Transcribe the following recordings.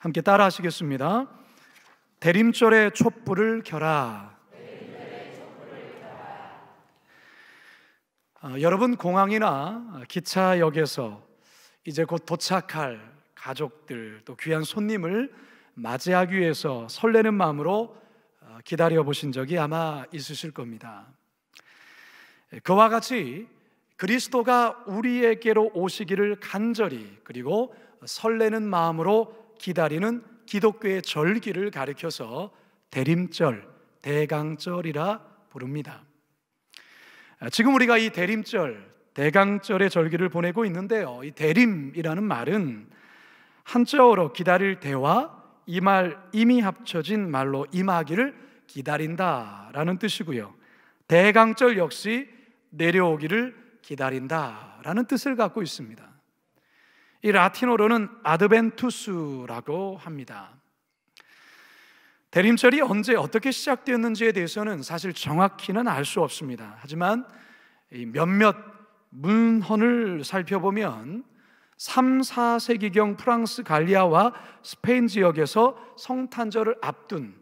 함께 따라 하시겠습니다. 대림절의 촛불을 켜라. 여러분, 공항이나 기차역에서 이제 곧 도착할 가족들, 또 귀한 손님을 맞이하기 위해서 설레는 마음으로 기다려 보신 적이 아마 있으실 겁니다. 그와 같이 그리스도가 우리에게로 오시기를 간절히, 그리고 설레는 마음으로 기다리는 기독교의 절기를 가리켜서 대림절, 대강절이라 부릅니다. 지금 우리가 이 대림절, 대강절의 절기를 보내고 있는데요, 이 대림이라는 말은 한자어로 기다릴 대와 이 말 이미 합쳐진 말로 임하기를 기다린다라는 뜻이고요, 대강절 역시 내려오기를 기다린다라는 뜻을 갖고 있습니다. 이 라틴어로는 아드벤투스라고 합니다. 대림절이 언제 어떻게 시작되었는지에 대해서는 사실 정확히는 알 수 없습니다. 하지만 몇몇 문헌을 살펴보면 3, 4세기경 프랑스 갈리아와 스페인 지역에서 성탄절을 앞둔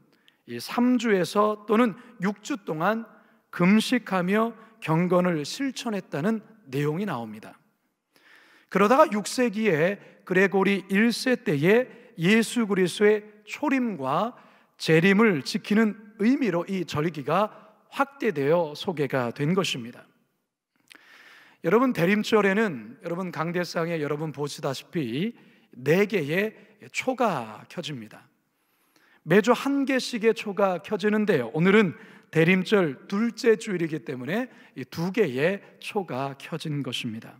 이 3주에서 또는 6주 동안 금식하며 경건을 실천했다는 내용이 나옵니다. 그러다가 6세기에 그레고리 1세 때에 예수 그리스도의 초림과 재림을 지키는 의미로 이 절기가 확대되어 소개가 된 것입니다. 여러분, 대림절에는 여러분 강대상에 여러분 보시다시피 4개의 초가 켜집니다. 매주 1개씩의 초가 켜지는데요, 오늘은 대림절 둘째 주일이기 때문에 이 2개의 초가 켜진 것입니다.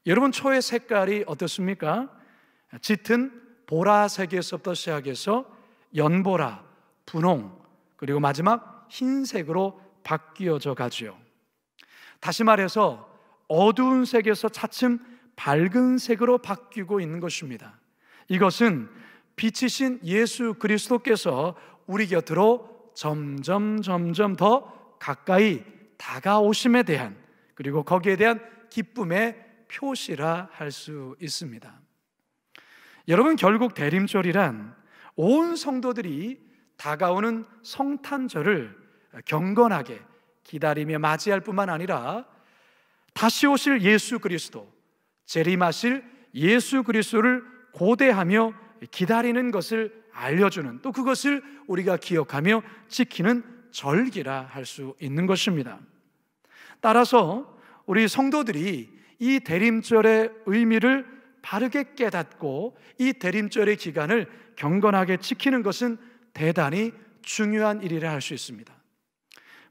여러분, 초의 색깔이 어떻습니까? 짙은 보라색에서부터 시작해서 연보라, 분홍, 그리고 마지막 흰색으로 바뀌어져 가죠. 다시 말해서 어두운 색에서 차츰 밝은 색으로 바뀌고 있는 것입니다. 이것은 빛이신 예수 그리스도께서 우리 곁으로 점점 더 가까이 다가오심에 대한, 그리고 거기에 대한 기쁨의 표시라 할 수 있습니다. 여러분, 결국 대림절이란 온 성도들이 다가오는 성탄절을 경건하게 기다리며 맞이할 뿐만 아니라 다시 오실 예수 그리스도, 재림하실 예수 그리스도를 고대하며 기다리는 것을 알려주는, 또 그것을 우리가 기억하며 지키는 절기라 할 수 있는 것입니다. 따라서 우리 성도들이 이 대림절의 의미를 바르게 깨닫고 이 대림절의 기간을 경건하게 지키는 것은 대단히 중요한 일이라 할 수 있습니다.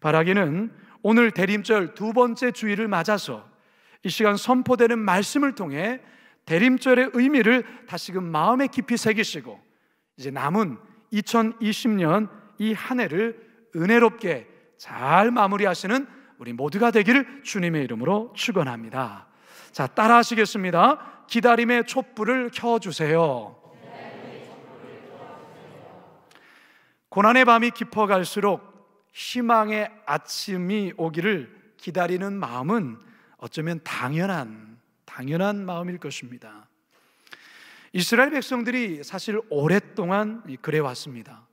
바라기는 오늘 대림절 2번째 주일을 맞아서 이 시간 선포되는 말씀을 통해 대림절의 의미를 다시금 마음에 깊이 새기시고 이제 남은 2020년 이 한 해를 은혜롭게 잘 마무리하시는 우리 모두가 되기를 주님의 이름으로 축원합니다. 자, 따라 하시겠습니다. 기다림의 촛불을 켜주세요. 고난의 밤이 깊어갈수록 희망의 아침이 오기를 기다리는 마음은 어쩌면 당연한 마음일 것입니다. 이스라엘 백성들이 사실 오랫동안 그래왔습니다.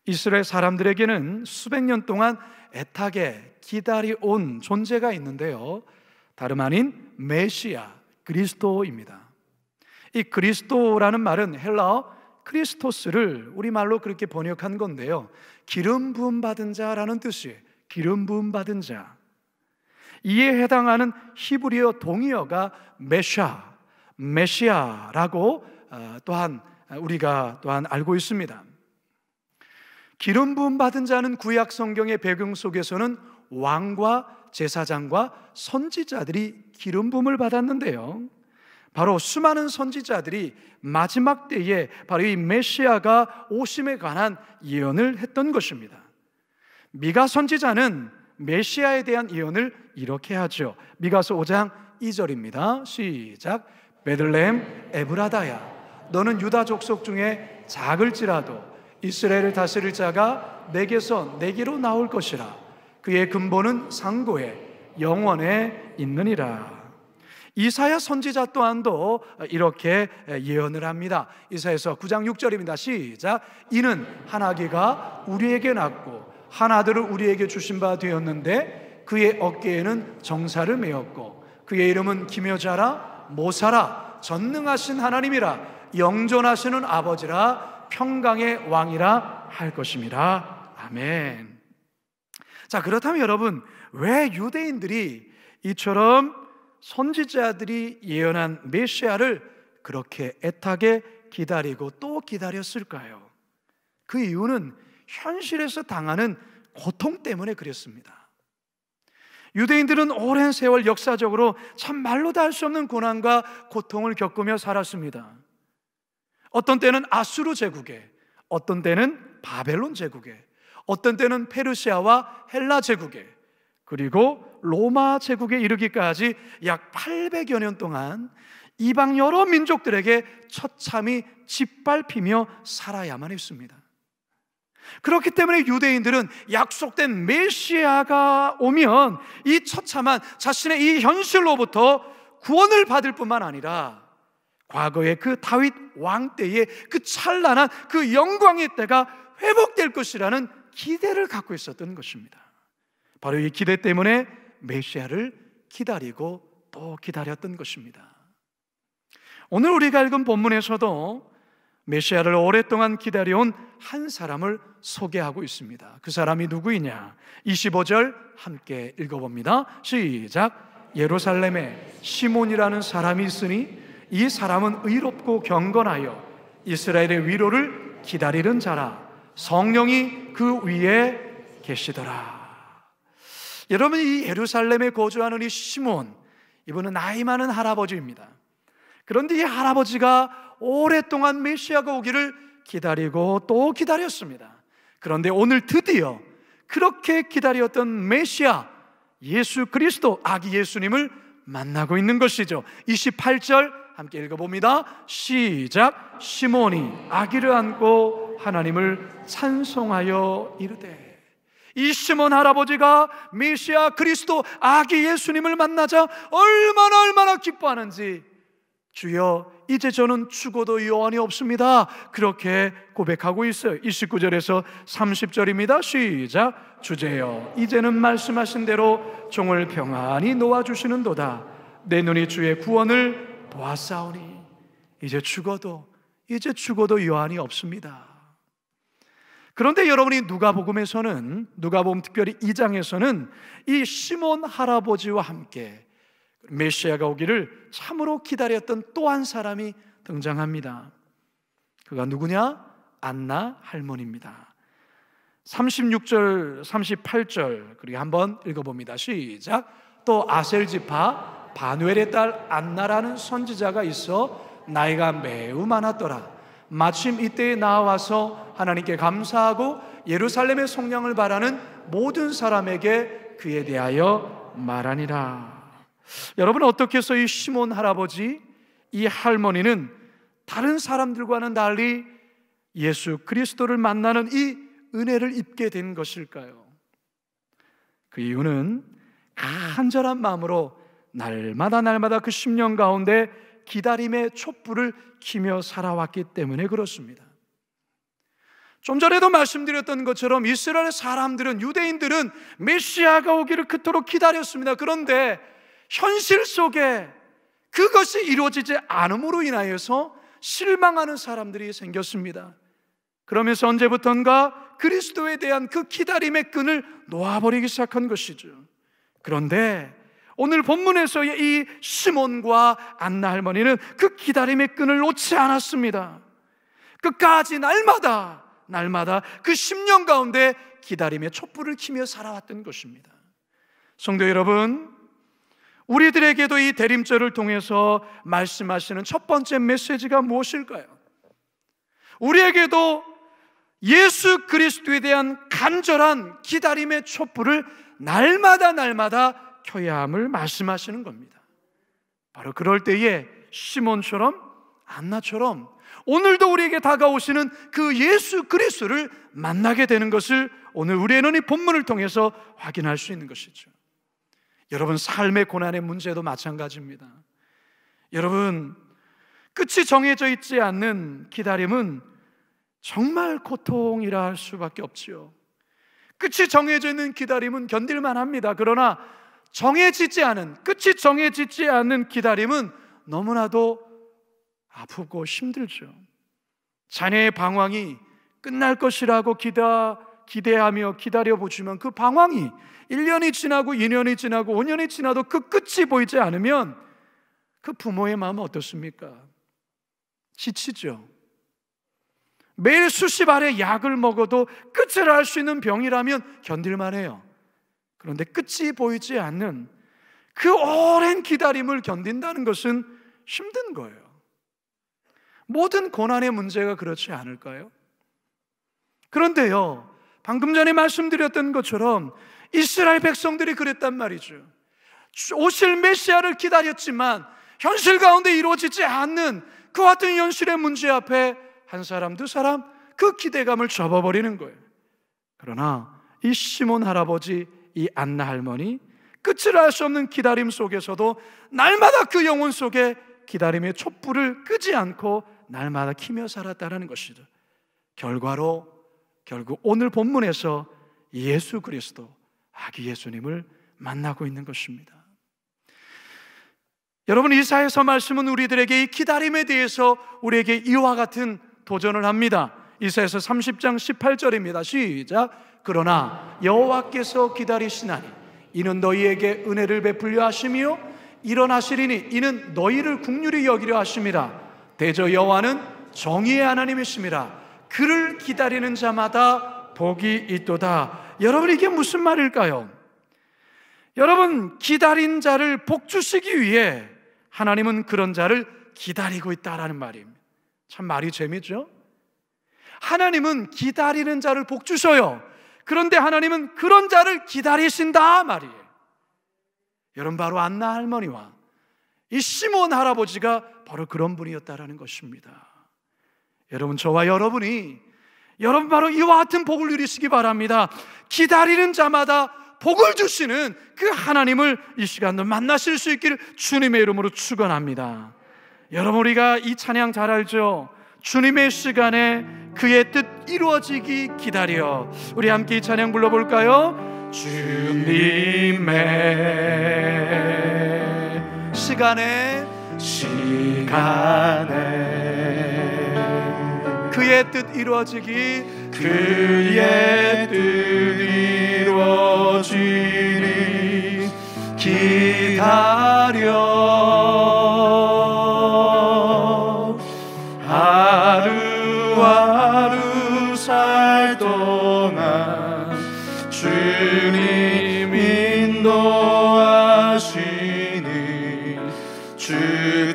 이스라엘 사람들에게는 수백 년 동안 애타게 기다려온 존재가 있는데요, 다름 아닌 메시아, 그리스도입니다. 이 그리스도라는 말은 헬라어 크리스토스를 우리말로 그렇게 번역한 건데요, 기름 부음 받은 자라는 뜻이에요. 기름 부음 받은 자. 이에 해당하는 히브리어 동의어가 메시아라고 또한 우리가 알고 있습니다. 기름 부음 받은 자는 구약 성경의 배경 속에서는 왕과 제사장과 선지자들이 기름 부음을 받았는데요, 바로 수많은 선지자들이 마지막 때에 바로 이 메시아가 오심에 관한 예언을 했던 것입니다. 미가 선지자는 메시아에 대한 예언을 이렇게 하죠. 미가서 5장 2절입니다. 시작. 베들레헴 에브라다야, 너는 유다 족속 중에 작을지라도 이스라엘을 다스릴 자가 내게서 내게로 나올 것이라. 그의 근본은 상고에 영원에 있느니라. 이사야 선지자 또한도 이렇게 예언을 합니다. 이사야서 9장 6절입니다. 시작. 이는 한 아기가 우리에게 낳고 한 아들을 우리에게 주신 바 되었는데 그의 어깨에는 정사를 메었고 그의 이름은 기묘자라 모사라 전능하신 하나님이라 영존하시는 아버지라 평강의 왕이라 할 것임이라. 아멘. 자, 그렇다면 여러분, 왜 유대인들이 이처럼 선지자들이 예언한 메시아를 그렇게 애타게 기다리고 또 기다렸을까요? 그 이유는 현실에서 당하는 고통 때문에 그랬습니다. 유대인들은 오랜 세월 역사적으로 참 말로도 할 수 없는 고난과 고통을 겪으며 살았습니다. 어떤 때는 아수르 제국에, 어떤 때는 바벨론 제국에, 어떤 때는 페르시아와 헬라 제국에, 그리고 로마 제국에 이르기까지 약 800여 년 동안 이방 여러 민족들에게 처참히 짓밟히며 살아야만 했습니다. 그렇기 때문에 유대인들은 약속된 메시아가 오면 이 처참한 자신의 이 현실로부터 구원을 받을 뿐만 아니라 과거의 그 다윗 왕 때의 그 찬란한 그 영광의 때가 회복될 것이라는 기대를 갖고 있었던 것입니다. 바로 이 기대 때문에 메시아를 기다리고 또 기다렸던 것입니다. 오늘 우리가 읽은 본문에서도 메시아를 오랫동안 기다려온 한 사람을 소개하고 있습니다. 그 사람이 누구이냐? 25절 함께 읽어봅니다. 시작. 예루살렘에 시몬이라는 사람이 있으니 이 사람은 의롭고 경건하여 이스라엘의 위로를 기다리는 자라. 성령이 그 위에 계시더라. 여러분, 이 예루살렘에 거주하는 이 시몬, 이분은 나이 많은 할아버지입니다. 그런데 이 할아버지가 오랫동안 메시아가 오기를 기다리고 또 기다렸습니다. 그런데 오늘 드디어 그렇게 기다렸던 메시아 예수 그리스도, 아기 예수님을 만나고 있는 것이죠. 28절 함께 읽어봅니다. 시작. 시몬이 아기를 안고 하나님을 찬송하여 이르되. 이 시몬 할아버지가 메시아 그리스도 아기 예수님을 만나자 얼마나 기뻐하는지, 주여 이제 저는 죽어도 여한이 없습니다, 그렇게 고백하고 있어요. 29절에서 30절입니다. 시작. 주제여 이제는 말씀하신 대로 종을 평안히 놓아주시는도다. 내 눈이 주의 구원을 보았사오니 이제 죽어도 여한이 없습니다. 그런데 여러분이 누가복음에서는, 누가복음 특별히 2장에서는 이 시몬 할아버지와 함께 메시아가 오기를 참으로 기다렸던 또 한 사람이 등장합니다. 그가 누구냐? 안나 할머니입니다. 36절, 38절 그리고 한번 읽어봅니다. 시작. 또 아셀 지파 바누엘의 딸 안나라는 선지자가 있어 나이가 매우 많았더라. 마침 이때에 나와서 하나님께 감사하고 예루살렘의 성령을 바라는 모든 사람에게 그에 대하여 말하니라. 여러분, 어떻게 해서 이 시몬 할아버지, 이 할머니는 다른 사람들과는 달리 예수 그리스도를 만나는 이 은혜를 입게 된 것일까요? 그 이유는 간절한 마음으로 날마다 그 10년 가운데 기다림의 촛불을 키며 살아왔기 때문에 그렇습니다. 좀 전에도 말씀드렸던 것처럼 이스라엘 사람들은, 유대인들은 메시아가 오기를 그토록 기다렸습니다. 그런데 현실 속에 그것이 이루어지지 않음으로 인하여서 실망하는 사람들이 생겼습니다. 그러면서 언제부턴가 그리스도에 대한 그 기다림의 끈을 놓아버리기 시작한 것이죠. 그런데 오늘 본문에서의 이 시몬과 안나 할머니는 그 기다림의 끈을 놓지 않았습니다. 끝까지 날마다 그 10년 가운데 기다림의 촛불을 키며 살아왔던 것입니다. 성도 여러분, 우리들에게도 이 대림절을 통해서 말씀하시는 첫 번째 메시지가 무엇일까요? 우리에게도 예수 그리스도에 대한 간절한 기다림의 촛불을 날마다 켜야 함을 말씀하시는 겁니다. 바로 그럴 때에 시몬처럼, 안나처럼 오늘도 우리에게 다가오시는 그 예수 그리스도를 만나게 되는 것을 오늘 우리는 이 본문을 통해서 확인할 수 있는 것이죠. 여러분, 삶의 고난의 문제도 마찬가지입니다. 여러분, 끝이 정해져 있지 않는 기다림은 정말 고통이라 할 수밖에 없지요. 끝이 정해져 있는 기다림은 견딜만 합니다. 그러나 끝이 정해지지 않는 기다림은 너무나도 아프고 힘들죠. 자녀의 방황이 끝날 것이라고 기대하며 기다려보시면 그 방황이 1년이 지나고 2년이 지나고 5년이 지나도 그 끝이 보이지 않으면 그 부모의 마음은 어떻습니까? 지치죠. 매일 수십 알의 약을 먹어도 끝을 알 수 있는 병이라면 견딜만 해요. 그런데 끝이 보이지 않는 그 오랜 기다림을 견딘다는 것은 힘든 거예요. 모든 고난의 문제가 그렇지 않을까요? 그런데요, 방금 전에 말씀드렸던 것처럼 이스라엘 백성들이 그랬단 말이죠. 오실 메시아를 기다렸지만 현실 가운데 이루어지지 않는 그 같은 현실의 문제 앞에 한 사람, 두 사람 그 기대감을 접어버리는 거예요. 그러나 이 시몬 할아버지, 이 안나 할머니, 끝을 알 수 없는 기다림 속에서도 날마다 그 영혼 속에 기다림의 촛불을 끄지 않고 날마다 키며 살았다는 것이죠. 결국 오늘 본문에서 예수 그리스도, 아기 예수님을 만나고 있는 것입니다. 여러분, 이사야서 말씀은 우리들에게 이 기다림에 대해서 우리에게 이와 같은 도전을 합니다. 이사야서 30장 18절입니다. 시작. 그러나 여호와께서 기다리시나니 이는 너희에게 은혜를 베풀려 하시며 일어나시리니 이는 너희를 긍휼히 여기려 하심이라. 대저 여호와는 정의의 하나님이심이라. 그를 기다리는 자마다 복이 있도다. 여러분, 이게 무슨 말일까요? 여러분, 기다린 자를 복 주시기 위해 하나님은 그런 자를 기다리고 있다라는 말입니다. 참 말이 재밌죠? 하나님은 기다리는 자를 복 주셔요. 그런데 하나님은 그런 자를 기다리신다 말이에요. 여러분, 바로 안나 할머니와 이 시몬 할아버지가 바로 그런 분이었다라는 것입니다. 여러분, 저와 여러분이 바로 이와 같은 복을 누리시기 바랍니다. 기다리는 자마다 복을 주시는 그 하나님을 이 시간도 만나실 수 있기를 주님의 이름으로 축원합니다. 여러분, 우리가 이 찬양 잘 알죠? 주님의 시간에 그의 뜻 이루어지기 기다려. 우리 함께 이 찬양 불러볼까요? 주님의 시간에 그의 뜻 이루어지기, 그의 뜻 이루어지리 기다려. 하루하루 살 동안 주님 인도하시니 주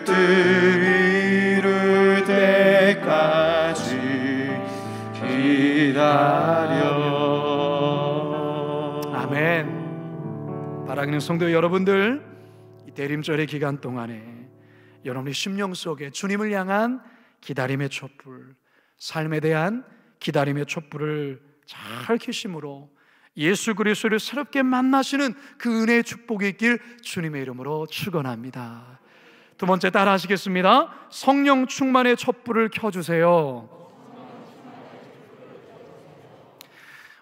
뜻 이룰 때까지 기다려. 아멘. 사랑하는 성도 여러분들, 이 대림절의 기간 동안에 여러분의 심령 속에 주님을 향한 기다림의 촛불, 삶에 대한 기다림의 촛불을 잘 켜심으로 예수 그리스도를 새롭게 만나시는 그 은혜의 축복이 있길 주님의 이름으로 축원합니다. 두 번째, 따라 하시겠습니다. 성령 충만의 촛불을 켜주세요.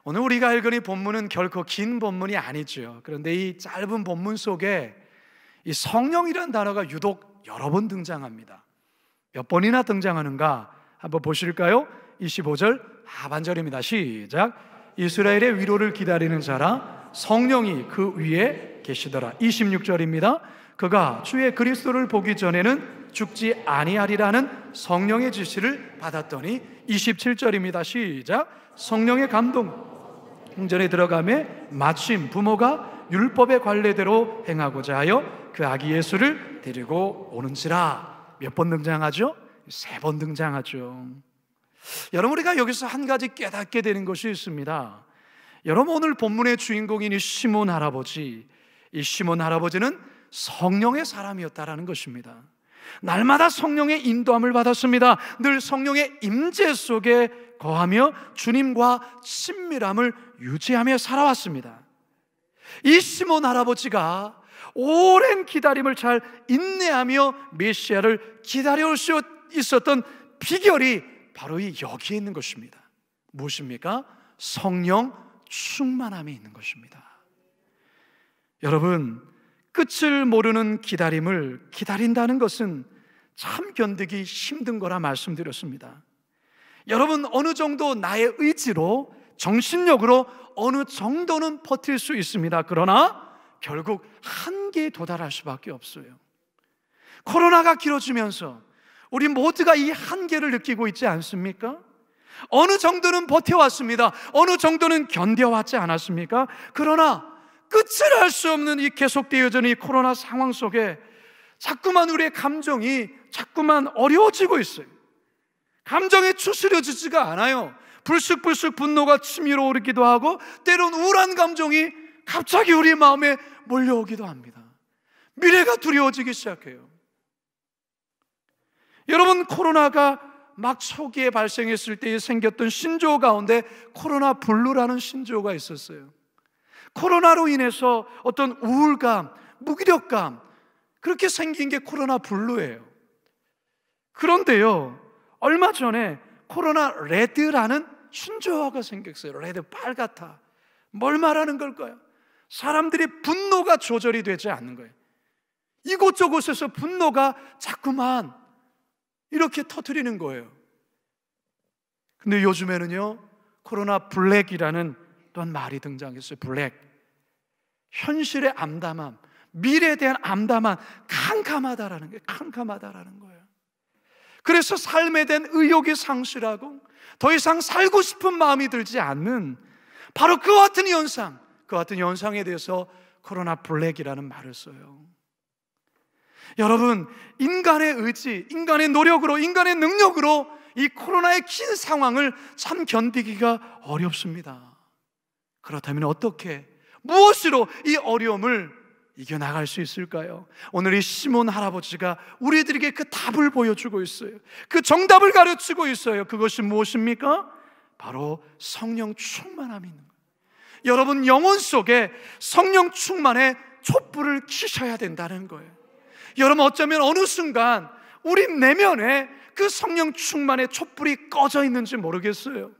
오늘 우리가 읽은 이 본문은 결코 긴 본문이 아니죠. 그런데 이 짧은 본문 속에 이 성령이라는 단어가 유독 여러 번 등장합니다. 몇 번이나 등장하는가 한번 보실까요? 25절 하반절입니다. 시작. 이스라엘의 위로를 기다리는 자라 성령이 그 위에 계시더라. 26절입니다. 그가 주의 그리스도를 보기 전에는 죽지 아니하리라는 성령의 지시를 받았더니. 27절입니다. 시작. 성령의 감동 행전에 들어가매 마침 부모가 율법의 관례대로 행하고자 하여 그 아기 예수를 데리고 오는지라. 몇 번 등장하죠? 3번 등장하죠. 여러분, 우리가 여기서 한 가지 깨닫게 되는 것이 있습니다. 여러분, 오늘 본문의 주인공인 이 시몬 할아버지, 이 시몬 할아버지는 성령의 사람이었다라는 것입니다. 날마다 성령의 인도함을 받았습니다. 늘 성령의 임재 속에 거하며 주님과 친밀함을 유지하며 살아왔습니다. 이 시몬 할아버지가 오랜 기다림을 잘 인내하며 메시아를 기다려올 수 있었던 비결이 바로 여기에 있는 것입니다. 무엇입니까? 성령 충만함에 있는 것입니다. 여러분, 끝을 모르는 기다림을 기다린다는 것은 참 견디기 힘든 거라 말씀드렸습니다. 여러분, 어느 정도 나의 의지로, 정신력으로 어느 정도는 버틸 수 있습니다. 그러나 결국 한계에 도달할 수밖에 없어요. 코로나가 길어지면서 우리 모두가 이 한계를 느끼고 있지 않습니까? 어느 정도는 버텨왔습니다. 어느 정도는 견뎌왔지 않았습니까? 그러나 끝을 알 수 없는 이 계속되어지는 이 코로나 상황 속에 자꾸만 우리의 감정이 자꾸만 어려워지고 있어요. 감정이 추스려지지가 않아요. 불쑥불쑥 분노가 치밀어 오르기도 하고, 때론 우울한 감정이 갑자기 우리 마음에 몰려오기도 합니다. 미래가 두려워지기 시작해요. 여러분, 코로나가 막 초기에 발생했을 때 생겼던 신조어 가운데 코로나 블루라는 신조어가 있었어요. 코로나로 인해서 어떤 우울감, 무기력감, 그렇게 생긴 게 코로나 블루예요. 그런데요, 얼마 전에 코로나 레드라는 신조어가 생겼어요. 레드, 빨갛다. 뭘 말하는 걸까요? 사람들이 분노가 조절이 되지 않는 거예요. 이곳저곳에서 분노가 자꾸만 이렇게 터뜨리는 거예요. 근데 요즘에는요, 코로나 블랙이라는 또한 말이 등장했어요. 블랙. 현실의 암담함, 미래에 대한 암담함, 캄캄하다라는 거예요. 캄캄하다라는 거예요. 그래서 삶에 대한 의욕이 상실하고 더 이상 살고 싶은 마음이 들지 않는 바로 그 같은 현상, 그 같은 현상에 대해서 코로나 블랙이라는 말을 써요. 여러분, 인간의 의지, 인간의 노력으로, 인간의 능력으로 이 코로나의 긴 상황을 참 견디기가 어렵습니다. 그렇다면 어떻게, 무엇으로 이 어려움을 이겨나갈 수 있을까요? 오늘 이 시몬 할아버지가 우리들에게 그 답을 보여주고 있어요. 그 정답을 가르치고 있어요. 그것이 무엇입니까? 바로 성령 충만함이 있는 거예요. 여러분, 영혼 속에 성령 충만의 촛불을 켜셔야 된다는 거예요. 여러분, 어쩌면 어느 순간 우리 내면에 그 성령 충만의 촛불이 꺼져 있는지 모르겠어요.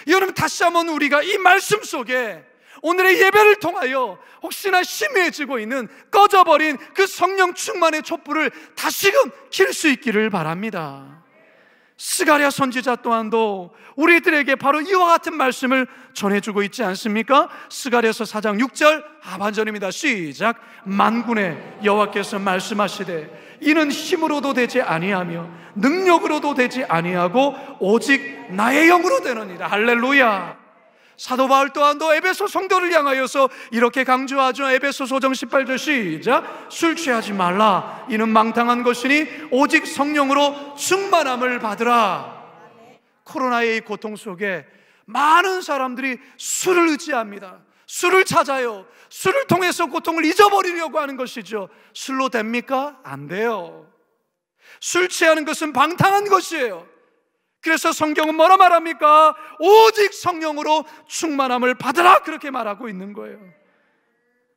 여러분, 다시 한번 우리가 이 말씀 속에 오늘의 예배를 통하여 혹시나 희미해지고 있는, 꺼져버린 그 성령 충만의 촛불을 다시금 킬 수 있기를 바랍니다. 스가랴 선지자 또한도 우리들에게 바로 이와 같은 말씀을 전해주고 있지 않습니까? 스가랴서 4장 6절 하반절입니다. 시작. 만군의 여호와께서 말씀하시되 이는 힘으로도 되지 아니하며 능력으로도 되지 아니하고 오직 나의 영으로 되느니라. 할렐루야. 사도 바울 또한도 에베소 성도를 향하여서 이렇게 강조하죠. 에베소서 5장 18절 시작. 술 취하지 말라. 이는 망탕한 것이니 오직 성령으로 충만함을 받으라. 코로나의 이 고통 속에 많은 사람들이 술을 의지합니다. 술을 찾아요. 술을 통해서 고통을 잊어버리려고 하는 것이죠. 술로 됩니까? 안 돼요. 술 취하는 것은 방탕한 것이에요. 그래서 성경은 뭐라 말합니까? 오직 성령으로 충만함을 받으라, 그렇게 말하고 있는 거예요.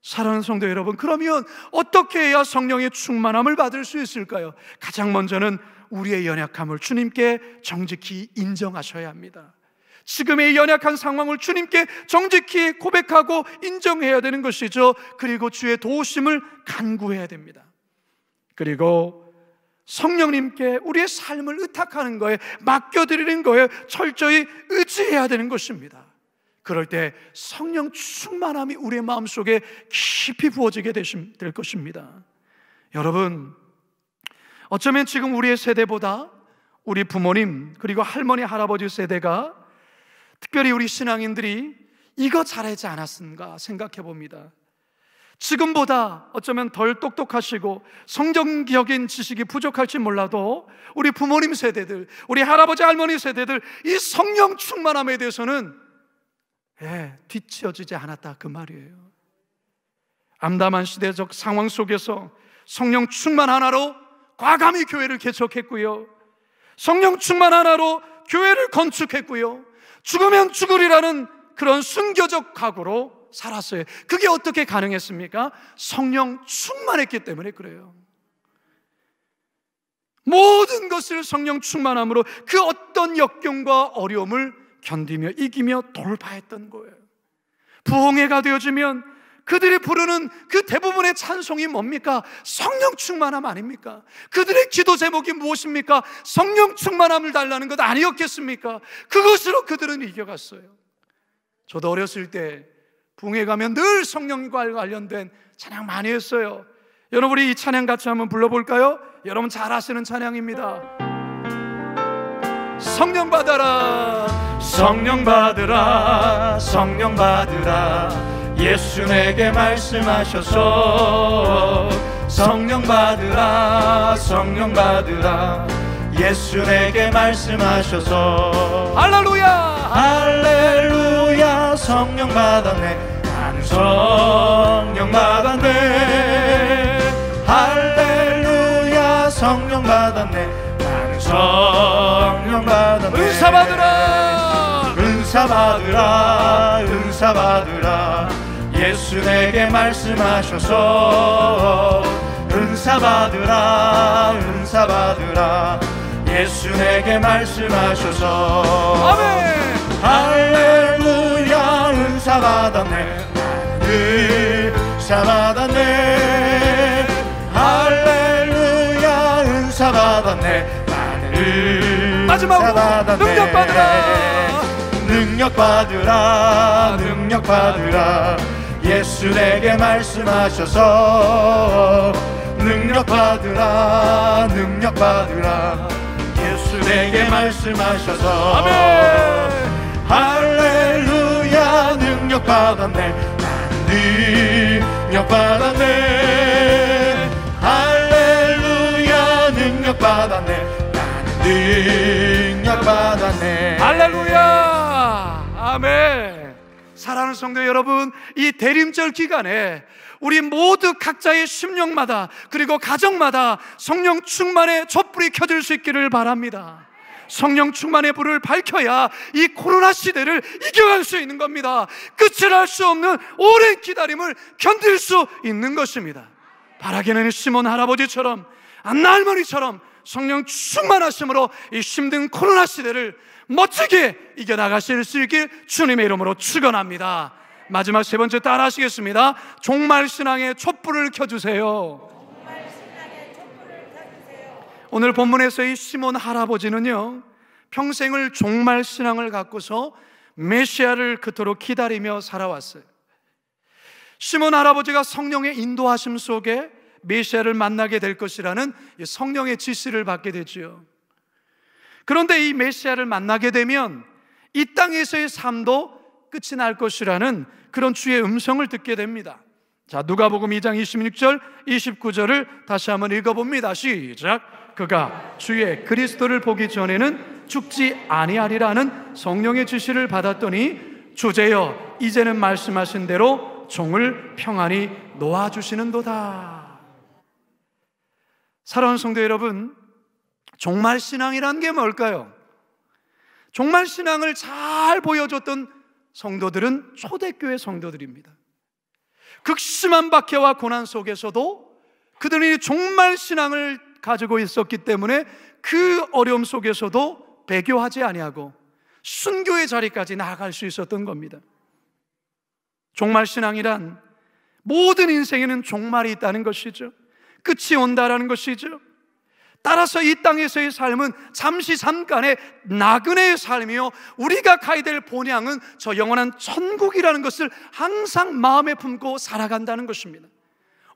사랑하는 성도 여러분, 그러면 어떻게 해야 성령의 충만함을 받을 수 있을까요? 가장 먼저는 우리의 연약함을 주님께 정직히 인정하셔야 합니다. 지금의 연약한 상황을 주님께 정직히 고백하고 인정해야 되는 것이죠. 그리고 주의 도우심을 간구해야 됩니다. 그리고 성령님께 우리의 삶을 의탁하는 거에, 맡겨드리는 거에 철저히 의지해야 되는 것입니다. 그럴 때 성령 충만함이 우리의 마음속에 깊이 부어지게 될 것입니다. 여러분, 어쩌면 지금 우리의 세대보다 우리 부모님 그리고 할머니, 할아버지 세대가, 특별히 우리 신앙인들이 이거 잘하지 않았는가 생각해 봅니다. 지금보다 어쩌면 덜 똑똑하시고 성경적인 지식이 부족할지 몰라도 우리 부모님 세대들, 우리 할아버지 할머니 세대들, 이 성령 충만함에 대해서는 뒤처지지 않았다, 그 말이에요. 암담한 시대적 상황 속에서 성령 충만 하나로 과감히 교회를 개척했고요, 성령 충만 하나로 교회를 건축했고요, 죽으면 죽으리라는 그런 순교적 각오로 살았어요. 그게 어떻게 가능했습니까? 성령 충만했기 때문에 그래요. 모든 것을 성령 충만함으로 그 어떤 역경과 어려움을 견디며 이기며 돌파했던 거예요. 부흥회가 되어지면 그들이 부르는 그 대부분의 찬송이 뭡니까? 성령 충만함 아닙니까? 그들의 기도 제목이 무엇입니까? 성령 충만함을 달라는 것 아니었겠습니까? 그것으로 그들은 이겨갔어요. 저도 어렸을 때 부흥회 가면 늘 성령과 관련된 찬양 많이 했어요. 여러분, 우리 이 찬양 같이 한번 불러볼까요? 여러분 잘 아시는 찬양입니다. 성령 받아라, 성령 받으라, 성령 받으라. 예수 내게 말씀하셔서 성령 받으라, 성령 받으라. 예수 내게 말씀하셔서 할렐루야, 할렐루야. 성령 받았네, 나는 성령 받았네. 할렐루야, 성령 받았네, 나는 성령 받았네. 은사 받으라, 은사 받으라, 은사 받으라. 예수 내게 말씀하셔서 은사 받으라, 은사 받으라. 예수 내게 말씀하셔서 아멘. 할렐루야, 은사 받았네, 은사 받았네. 할렐루야, 은사 받았네, 나는 마지막으로 받았네. 능력 받으라, 능력 받으라, 능력 받으라. 예수 내게 말씀하셔서 능력 받으라, 능력 받으라. 예수 내게 말씀하셔서 아멘. 할렐루야, 능력 받았네, 나는 능력 받았네. 할렐루야, 능력 받았네, 나는 능력 받았네. 할렐루야, 아멘. 사랑하는 성도 여러분, 이 대림절 기간에 우리 모두 각자의 심령마다 그리고 가정마다 성령 충만의 촛불이 켜질 수 있기를 바랍니다. 성령 충만의 불을 밝혀야 이 코로나 시대를 이겨갈 수 있는 겁니다. 끝을 알 수 없는 오랜 기다림을 견딜 수 있는 것입니다. 바라기는 시몬 할아버지처럼, 안나 할머니처럼 성령 충만하심으로 이 힘든 코로나 시대를 멋지게 이겨나가실 수 있길 주님의 이름으로 축원합니다. 마지막 세 번째 따라 하시겠습니다. 종말신앙의 촛불을 켜주세요. 오늘 본문에서의 시몬 할아버지는요, 평생을 종말신앙을 갖고서 메시아를 그토록 기다리며 살아왔어요. 시몬 할아버지가 성령의 인도하심 속에 메시아를 만나게 될 것이라는 성령의 지시를 받게 되죠. 그런데 이 메시아를 만나게 되면 이 땅에서의 삶도 끝이 날 것이라는 그런 주의 음성을 듣게 됩니다. 자, 누가복음 2장 26절 29절을 다시 한번 읽어봅니다. 시작. 그가 주의 그리스도를 보기 전에는 죽지 아니하리라는 성령의 지시를 받았더니 주제여 이제는 말씀하신 대로 종을 평안히 놓아주시는도다. 사랑하는 성도 여러분, 종말신앙이란 게 뭘까요? 종말신앙을 잘 보여줬던 성도들은 초대교회 성도들입니다. 극심한 박해와 고난 속에서도 그들이 종말신앙을 가지고 있었기 때문에 그 어려움 속에서도 배교하지 아니하고 순교의 자리까지 나아갈 수 있었던 겁니다. 종말신앙이란 모든 인생에는 종말이 있다는 것이죠. 끝이 온다라는 것이죠. 따라서 이 땅에서의 삶은 잠시 잠깐의 나그네의 삶이요, 우리가 가야 될 본향은 저 영원한 천국이라는 것을 항상 마음에 품고 살아간다는 것입니다.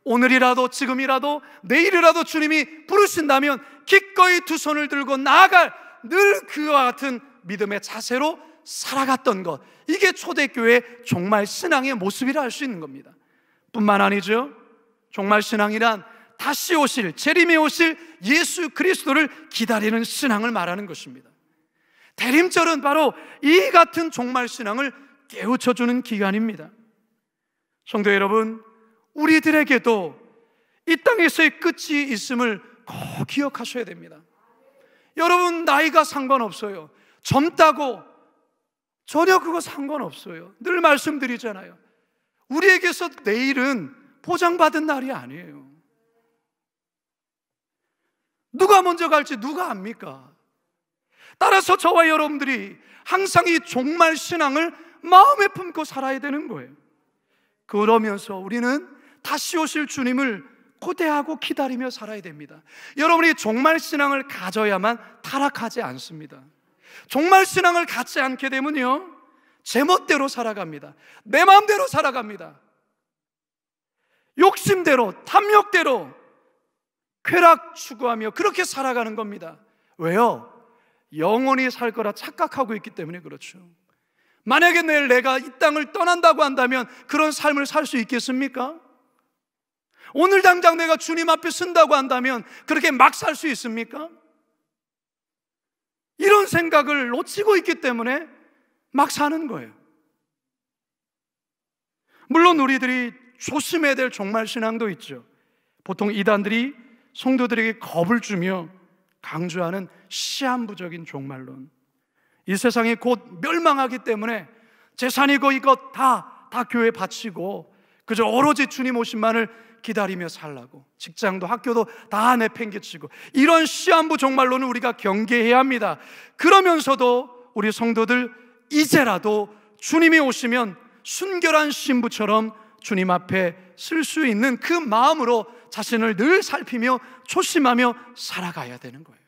오늘이라도 지금이라도 내일이라도 주님이 부르신다면 기꺼이 두 손을 들고 나아갈 늘 그와 같은 믿음의 자세로 살아갔던 것, 이게 초대교회의 종말신앙의 모습이라 할 수 있는 겁니다. 뿐만 아니죠, 종말신앙이란 다시 오실, 재림에 오실 예수 그리스도를 기다리는 신앙을 말하는 것입니다. 대림절은 바로 이 같은 종말신앙을 깨우쳐주는 기간입니다. 성도 여러분, 우리들에게도 이 땅에서의 끝이 있음을 꼭 기억하셔야 됩니다. 여러분, 나이가 상관없어요. 젊다고 전혀 그거 상관없어요. 늘 말씀드리잖아요. 우리에게서 내일은 보장받은 날이 아니에요. 누가 먼저 갈지 누가 압니까? 따라서 저와 여러분들이 항상 이 종말 신앙을 마음에 품고 살아야 되는 거예요. 그러면서 우리는 다시 오실 주님을 고대하고 기다리며 살아야 됩니다. 여러분이 종말 신앙을 가져야만 타락하지 않습니다. 종말 신앙을 갖지 않게 되면요, 제멋대로 살아갑니다. 내 마음대로 살아갑니다. 욕심대로, 탐욕대로 쾌락 추구하며 그렇게 살아가는 겁니다. 왜요? 영원히 살 거라 착각하고 있기 때문에 그렇죠. 만약에 내일 내가 이 땅을 떠난다고 한다면 그런 삶을 살 수 있겠습니까? 오늘 당장 내가 주님 앞에 쓴다고 한다면 그렇게 막 살 수 있습니까? 이런 생각을 놓치고 있기 때문에 막 사는 거예요. 물론 우리들이 조심해야 될 종말 신앙도 있죠. 보통 이단들이 성도들에게 겁을 주며 강조하는 시한부적인 종말론. 이 세상이 곧 멸망하기 때문에 재산이고 이것 다 교회에 바치고 그저 오로지 주님 오심만을 기다리며 살라고, 직장도 학교도 다 내팽개치고, 이런 시한부 종말론은 우리가 경계해야 합니다. 그러면서도 우리 성도들 이제라도 주님이 오시면 순결한 신부처럼 주님 앞에 쓸 수 있는 그 마음으로 자신을 늘 살피며 조심하며 살아가야 되는 거예요.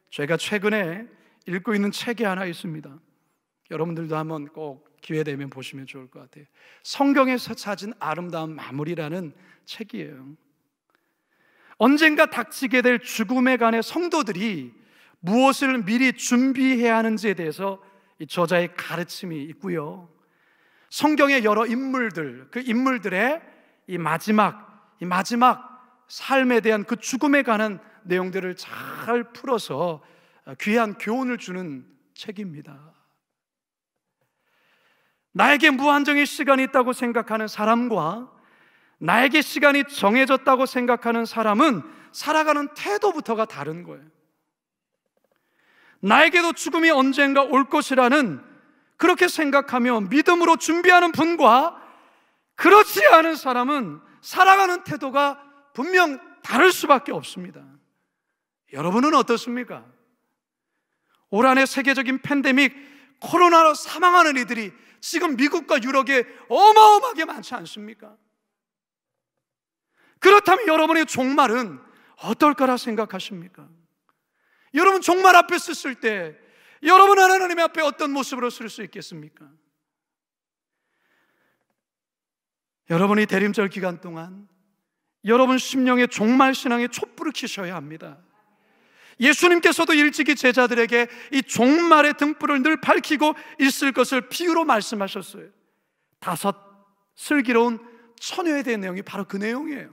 제가 최근에 읽고 있는 책이 하나 있습니다. 여러분들도 한번 꼭 기회 되면 보시면 좋을 것 같아요. 성경에서 찾은 아름다운 마무리라는 책이에요. 언젠가 닥치게 될 죽음에 관해 성도들이 무엇을 미리 준비해야 하는지에 대해서 이 저자의 가르침이 있고요, 성경의 여러 인물들, 그 인물들의 이 마지막 삶에 대한 그 죽음에 관한 내용들을 잘 풀어서 귀한 교훈을 주는 책입니다. 나에게 무한정의 시간이 있다고 생각하는 사람과 나에게 시간이 정해졌다고 생각하는 사람은 살아가는 태도부터가 다른 거예요. 나에게도 죽음이 언젠가 올 것이라는 그렇게 생각하며 믿음으로 준비하는 분과 그렇지 않은 사람은 살아가는 태도가 분명 다를 수밖에 없습니다. 여러분은 어떻습니까? 올 한해 세계적인 팬데믹 코로나로 사망하는 이들이 지금 미국과 유럽에 어마어마하게 많지 않습니까? 그렇다면 여러분의 종말은 어떨 거라 생각하십니까? 여러분 종말 앞에 섰을 때 여러분은 하나님 앞에 어떤 모습으로 설 수 있겠습니까? 여러분이 대림절 기간 동안 여러분 심령의 종말 신앙의 촛불을 켜셔야 합니다. 예수님께서도 일찍이 제자들에게 이 종말의 등불을 늘 밝히고 있을 것을 비유로 말씀하셨어요. 5 슬기로운 처녀에 대한 내용이 바로 그 내용이에요.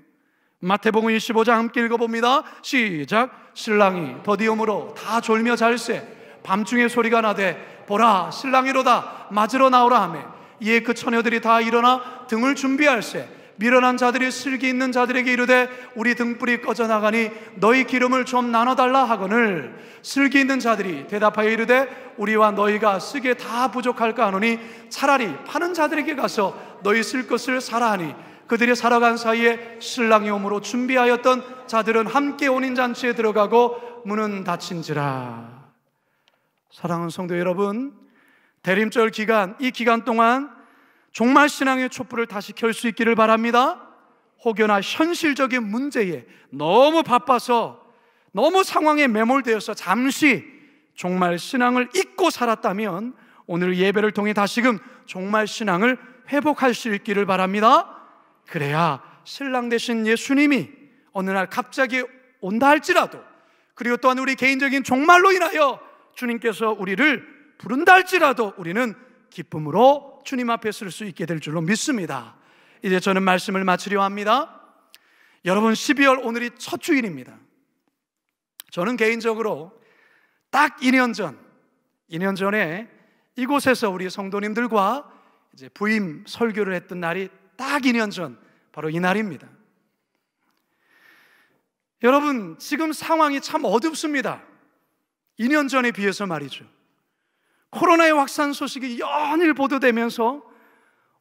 마태복음 25장 함께 읽어봅니다. 시작. 신랑이 더디움으로 다 졸며 잘세 밤중에 소리가 나되 보라 신랑이로다 맞으러 나오라 하며 이에 그 처녀들이 다 일어나 등을 준비할세 미련한 자들이 슬기 있는 자들에게 이르되 우리 등불이 꺼져나가니 너희 기름을 좀 나눠달라 하거늘 슬기 있는 자들이 대답하여 이르되 우리와 너희가 쓰기에 다 부족할까 하노니 차라리 파는 자들에게 가서 너희 쓸 것을 사라 하니 그들이 살아간 사이에 신랑이 오므로 준비하였던 자들은 함께 혼인잔치에 들어가고 문은 닫힌지라. 사랑하는 성도 여러분, 대림절 기간, 이 기간 동안 종말 신앙의 촛불을 다시 켤 수 있기를 바랍니다. 혹여나 현실적인 문제에 너무 바빠서 너무 상황에 매몰되어서 잠시 종말 신앙을 잊고 살았다면 오늘 예배를 통해 다시금 종말 신앙을 회복할 수 있기를 바랍니다. 그래야 신랑 되신 예수님이 어느 날 갑자기 온다 할지라도, 그리고 또한 우리 개인적인 종말로 인하여 주님께서 우리를 부른다 할지라도 우리는 기쁨으로 주님 앞에 설 수 있게 될 줄로 믿습니다. 이제 저는 말씀을 마치려 합니다. 여러분, 12월 오늘이 첫 주일입니다. 저는 개인적으로 딱 2년 전에 이곳에서 우리 성도님들과 이제 부임 설교를 했던 날이 딱 2년 전, 바로 이 날입니다. 여러분, 지금 상황이 참 어둡습니다. 2년 전에 비해서 말이죠. 코로나의 확산 소식이 연일 보도되면서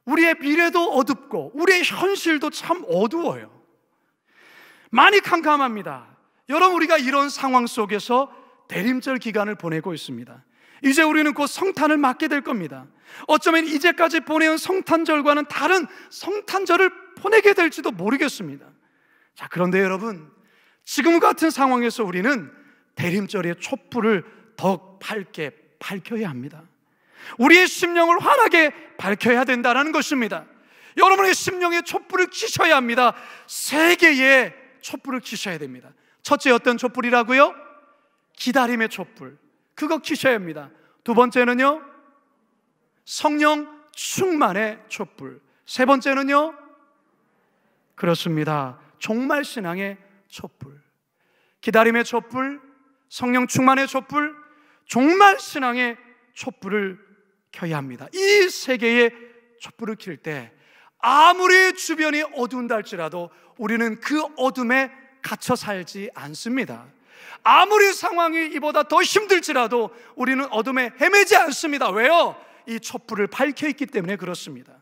우리의 미래도 어둡고 우리의 현실도 참 어두워요. 많이 캄캄합니다. 여러분, 우리가 이런 상황 속에서 대림절 기간을 보내고 있습니다. 이제 우리는 곧 성탄을 맞게 될 겁니다. 어쩌면 이제까지 보내온 성탄절과는 다른 성탄절을 보내게 될지도 모르겠습니다. 자, 그런데 여러분, 지금 같은 상황에서 우리는 대림절의 촛불을 더욱 밝게 밝혀야 합니다. 우리의 심령을 환하게 밝혀야 된다는 것입니다. 여러분의 심령에 촛불을 켜셔야 합니다. 세 개의 촛불을 켜셔야 됩니다. 첫째, 어떤 촛불이라고요? 기다림의 촛불, 그거 켜셔야 합니다. 두 번째는요, 성령 충만의 촛불. 세 번째는요, 그렇습니다, 종말신앙의 촛불. 기다림의 촛불, 성령 충만의 촛불, 종말신앙의 촛불을 켜야 합니다. 이 세 개의 촛불을 켤 때 아무리 주변이 어두운다 할지라도 우리는 그 어둠에 갇혀 살지 않습니다. 아무리 상황이 이보다 더 힘들지라도 우리는 어둠에 헤매지 않습니다. 왜요? 이 촛불을 밝혀있기 때문에 그렇습니다.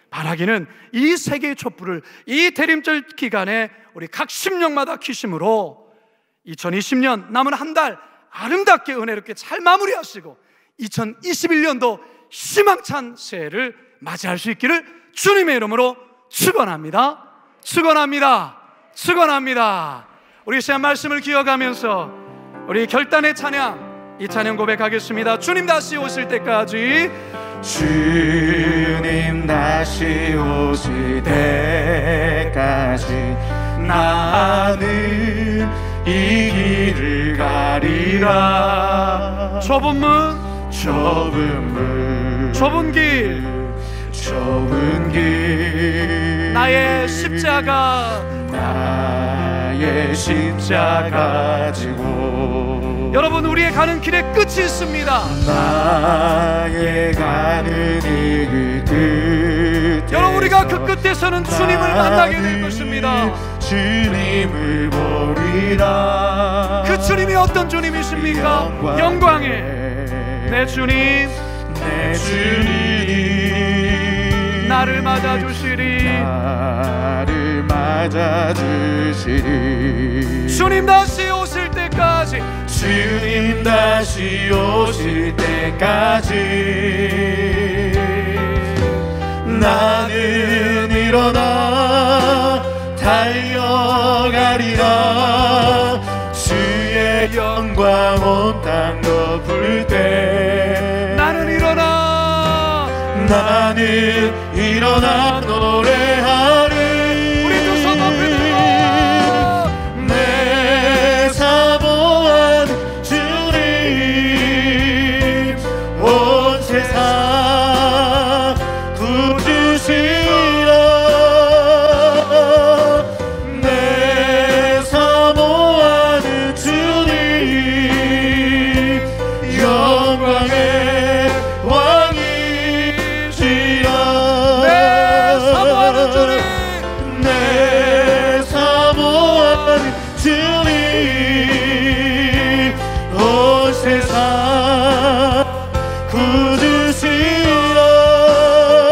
바라기는 이 세 개의 촛불을 이 대림절 기간에 우리 각 심령마다 켜심으로 2020년 남은 한 달 아름답게 은혜롭게 잘 마무리하시고 2021년도 희망찬 새해를 맞이할 수 있기를 주님의 이름으로 축원합니다. 축원합니다. 축원합니다. 우리 시간 말씀을 기억하면서 우리 결단의 찬양, 이 찬양 고백하겠습니다. 주님 다시 오실 때까지, 주님 다시 오실 때까지 나는 이 길을 가리라. 좁은 문, 좁은 길, 나의 십자가 지고. 여러분, 우리의 가는 길에 끝이 있습니다. 나의 가는 길 끝, 여러분, 우리가 그 끝에서는 주님을 만나게 될 것입니다. 주님을 보리라. 그 주님이 어떤 주님이십니까? 영광의 내 주님, 나를 맞아주시리. 주님 다시 오실 때까지, 주님 다시 오실 때까지 나는 일어나 달려가리라. 주의 영광 온 땅 덮을 때 나는 일어나 노래하리. 우리 두 손 높이 들어. 내 사모한 주님 온 세상 구주시라. 내 사모하는 주님 영광의 왕이시라. 내 사모하는 주님 온 세상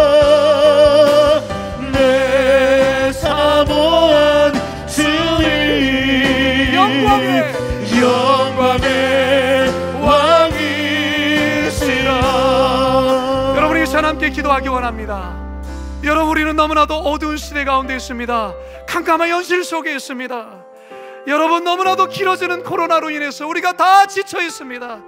구주시라. 내 사모하는 주님 영광의 왕이시라. 여러분, 이 시간 함께 기도하기 원합니다. 여러분, 우리는 너무나도 어두운 시대 가운데 있습니다. 캄캄한 현실 속에 있습니다. 여러분, 너무나도 길어지는 코로나로 인해서 우리가 다 지쳐 있습니다.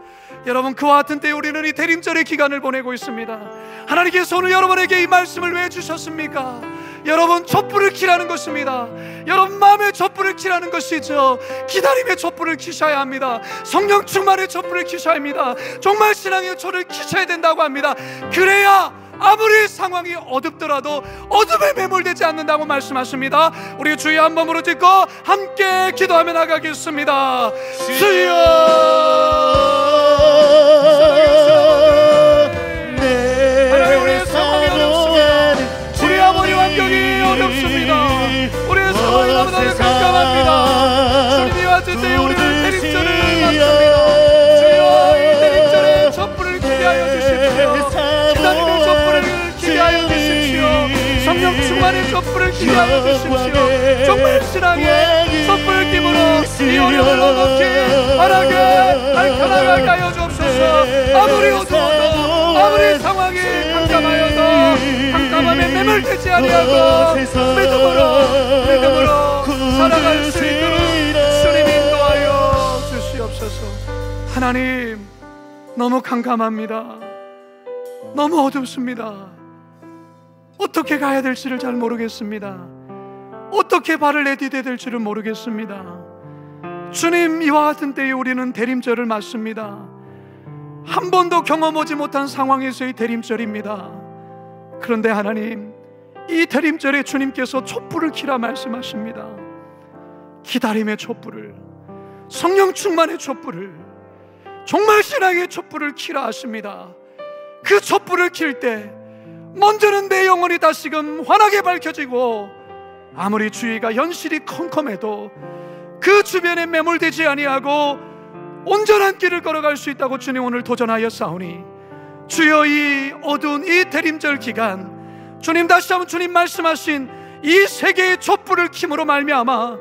여러분, 그와 같은 때에 우리는 이 대림절의 기간을 보내고 있습니다. 하나님께서 오늘 여러분에게 이 말씀을 왜 주셨습니까? 여러분, 촛불을 켜라는 것입니다. 여러분, 마음의 촛불을 켜라는 것이죠. 기다림의 촛불을 켜셔야 합니다. 성령 충만의 촛불을 켜셔야 합니다. 정말 신앙의 촛을 켜셔야 된다고 합니다. 그래야 아무리 상황이 어둡더라도 어둠에 매몰되지 않는다고 말씀하십니다. 우리 주여 한 몸으로 짓고 함께 기도하며 나가겠습니다. 주여, 하나님, 우리의 상황이 어렵습니다. 우리 아버지 환경이 어렵습니다. 우리의 상황이 너무나도 깜깜합니다. 주님이 왔을 때 우리는 대림절을 맞습니다. 주여, 이 대림절에 촛불을 기대하여 주십시오. 기다림의 촛불을 기대하여 주십시오. 지게 하여 주십시오. 정말 신앙의 섣불 힘으로 이 어려움을 넘게 하나게 날카로하게 하여 주옵소서. 아무리 어두워도 아무리 상황이 깜깜하여도 깜깜함에 매몰되지 아니하고 믿음으로 살아갈 수 있도록 주님 인도하여 주시옵소서. 하나님, 너무 깜깜합니다. 너무 어둡습니다. 어떻게 가야 될지를 잘 모르겠습니다. 어떻게 발을 내디뎌야 될지를 모르겠습니다. 주님, 이와 같은 때에 우리는 대림절을 맞습니다. 한 번도 경험하지 못한 상황에서의 대림절입니다. 그런데 하나님, 이 대림절에 주님께서 촛불을 켜라 말씀하십니다. 기다림의 촛불을, 성령 충만의 촛불을, 정말 신앙의 촛불을 켜라 하십니다. 그 촛불을 켤 때 먼저는 내 영혼이 다시금 환하게 밝혀지고, 아무리 주위가 현실이 컴컴해도 그 주변에 매몰되지 아니하고 온전한 길을 걸어갈 수 있다고 주님 오늘 도전하여 싸우니, 주여 이 어두운 이 대림절 기간 주님 다시 한번 주님 말씀하신 이 세계의 촛불을 킴으로 말미암아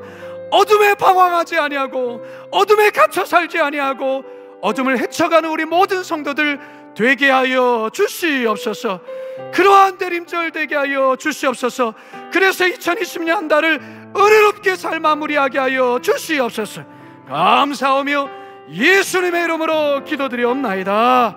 어둠에 방황하지 아니하고 어둠에 갇혀 살지 아니하고 어둠을 헤쳐가는 우리 모든 성도들 되게 하여 주시옵소서. 그러한 대림절 되게 하여 주시옵소서. 그래서 2020년 한 달을 은혜롭게 잘 마무리하게 하여 주시옵소서. 감사하며 예수님의 이름으로 기도드리옵나이다.